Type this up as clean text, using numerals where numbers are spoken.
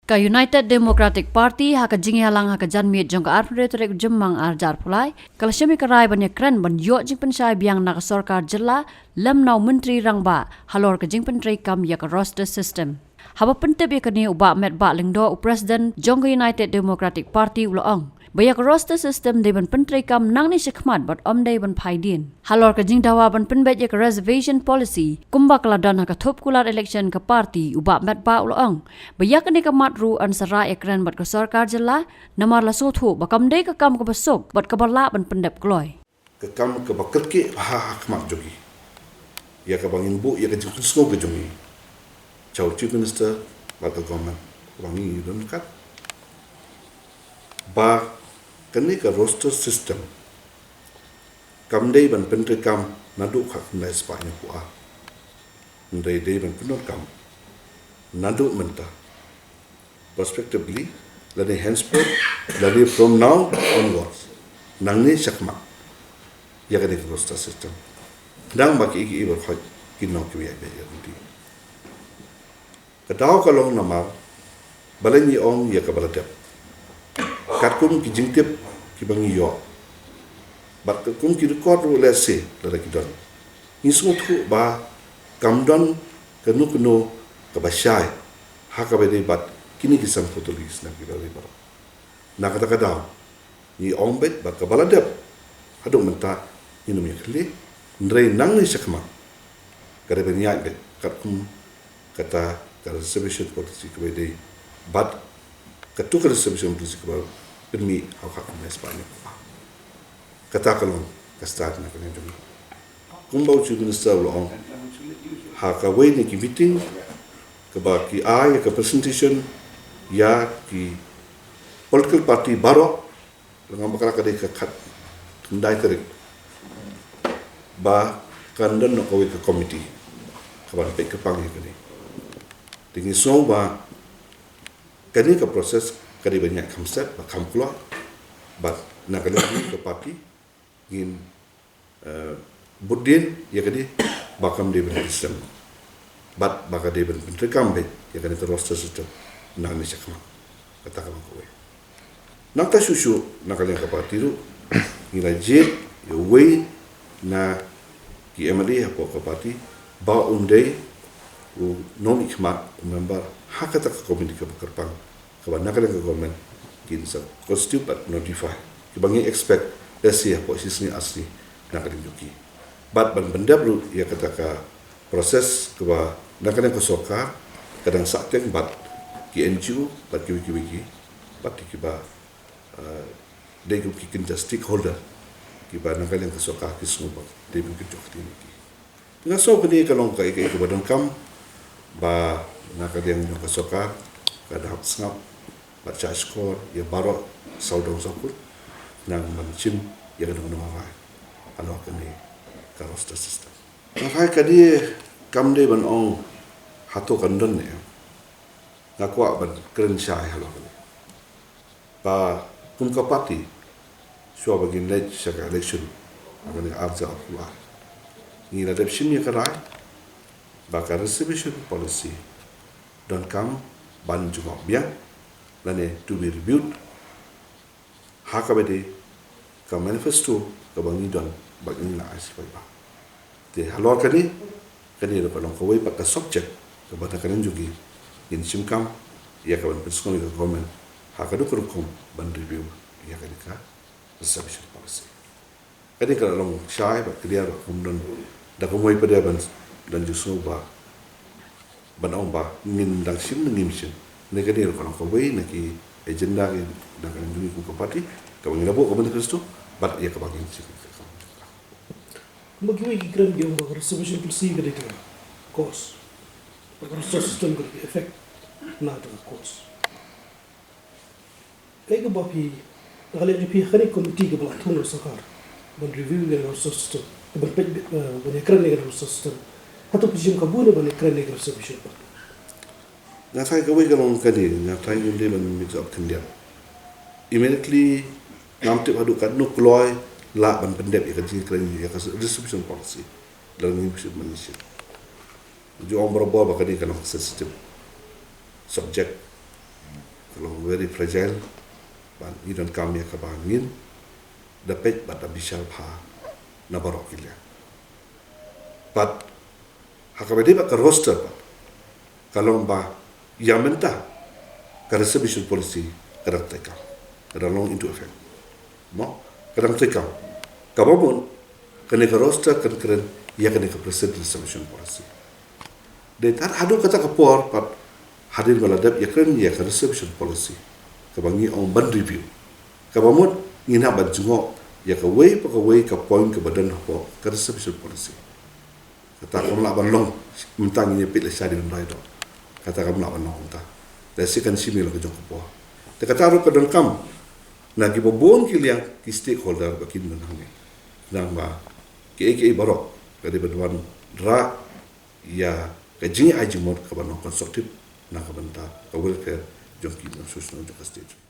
Ka United Democratic Party haka jinghalang haka janmiet jong ka arpretorek jemmang arjar pulai kala syami karai ban ïakren ban yo jingpynshai biang nak sarkar jilla lamnau menteri rangba halor ka jingpynshai kam yak roster system haba pentep yakani uba Metbah lingdo president jong ka United Democratic Party uloong bayak roster system de ban penteri kam nang ni shikmat bat omdei ban phaidin halor ka jingdawa ban penbet yak reservation policy kumba kala dan haka thop kular election ka party uba Metbah uloong bayak ni ka matru an sara ïakren bat ka sarkar jilla namar la sothu bakam dei ka kam ka basok bat ka bala ban pendep kloy ka kam ka bakat ke ha mak jogi ya ka bangin bu ya ka jukun sko ka jogi chau chief minister ba ka government bangi don kat ba kani ka roster system kam dei ban pentre kam nadu khak na spanya ku a ndai dei ban penor kam nadu menta prospectively lani henceforth lani from now onwards nangni sakma ya ka dei roster system dang ba ki i ber khoi kinno ki ya be ndi ka daw ka long namar balani ong ya ka baladap katkum ki jingtip ki bangi yo bat katkum ki record ro lese la ki don ni suthu ba kamdon kanu ka bashai ha ka be bat kini ki sam fotolis na ki ba na kata kada ni ombet ba ka baladap hadu menta inu mi khli ndrei nang ni sakma kada be nyak be katkum kata ka reservation policy ka be dei bat katu ka reservation policy ka permi hak na Espanya kata kalong ka start na kanya jom kumbau chief minister ulong haka way ni ki meeting ka ba ki ay ka presentation ya ki political party baro ngam bakala ka de ka khat ndai tarik ba kandan no ko ka committee ka ba pe ka pangi ka ni tingi so ba kani ka proses kadi banyak kamset ba kam keluar ba nak kena ke parti in budin ya kadi bakam de ben system bat baka de ben rekam be ya kadi roster system nak ni sakma kata kam ko nak ta susu nak kali ka parti ru ila jet yo way na ki emali ha ko ka parti ba unde u non ikma member hakata ka komiti ka kerpang kawan nak ada government kin sa constitute but notify ki bangi expect desi apa posisi asli nak ada juki bat ban benda bro ya kata ka proses ke nak ada ke soka kadang sakten bat ki NGO bat ki wiki bat ki ba de ki kin stakeholder ki ba nak ada ke soka ki semua de bi ki jok ti ki dengan so ni kalau ka ke badan kam ba nak ada yang ke soka kada hak sngap baca skor ya baru saudong sokut nang mancim ya kadang nawai alo kani ka roster system nakai kadi kamde ban ong hato kandon ne ngakwa ban krenshai halo ba kum ka party so bagin lej saka election agani arza afwa ni la depshim ya karai ba ka reservation policy don kam ban jumok biang lane to be reviewed hakabede ka manifesto ka bangi don bagin la asifai ba te halor kani ro palong ko wei pa ka subject ka bata kanen jugi in simkam ya ka ban penskon ka government hakadu kurukum ban review ya ka reservation policy kadi ka long shai ba clear kumdon da ko moi pada ban dan jusu ba ban ong ba ngin dang sim ngim sim negatif kalau kau way neki agenda ke nak menjadi kuku parti kau ingin labu kau bentuk itu bat ia kau bagi sih bagi way ïakren yang reservation policy ke itu cost bagi system ke effect na tu cost kayak ke bapi kalau UDP hari komiti ke belakang sarkar ban review ke system ban ïakren ke system atau pijam kabun ban ïakren ke reservation na thai ka wei ka long ka ni na thai yun de ban mix up kan dia immediately nam tip adu kan no kloy la ban pendep ya kan kren ya ka distribution policy dalam ni bisa manusia jo om berbuat bakal di kan sensitive subject kalau very fragile ban idan kami ka bangin dapat bat abisal pha na barok ilya but hakabedi ba ka roster ba kalau ba yamenta kada submission policy kada teka kada long into effect no kada teka kababun kene ka roster kan keren ia kene ka president submission policy de tar adu kata ka por pat hadir baladap ïakren ia ka submission policy kabangi on ban review kabamut ngina ban jungo ya ka way ka point ka badan ho ka submission policy kata kam la ban long mentang ni pit le sadi ndai do kata kam la ban long ta da sikan simil ka jong ko te kata ru ka don kam na ki bobon ki liang ki stakeholder ba kin nang ni nang ba ke barok ka de badwan ra ya ka jingi ajimot ka ban konstruktif na ka banta ka welfare jong ki na susno jong ka stage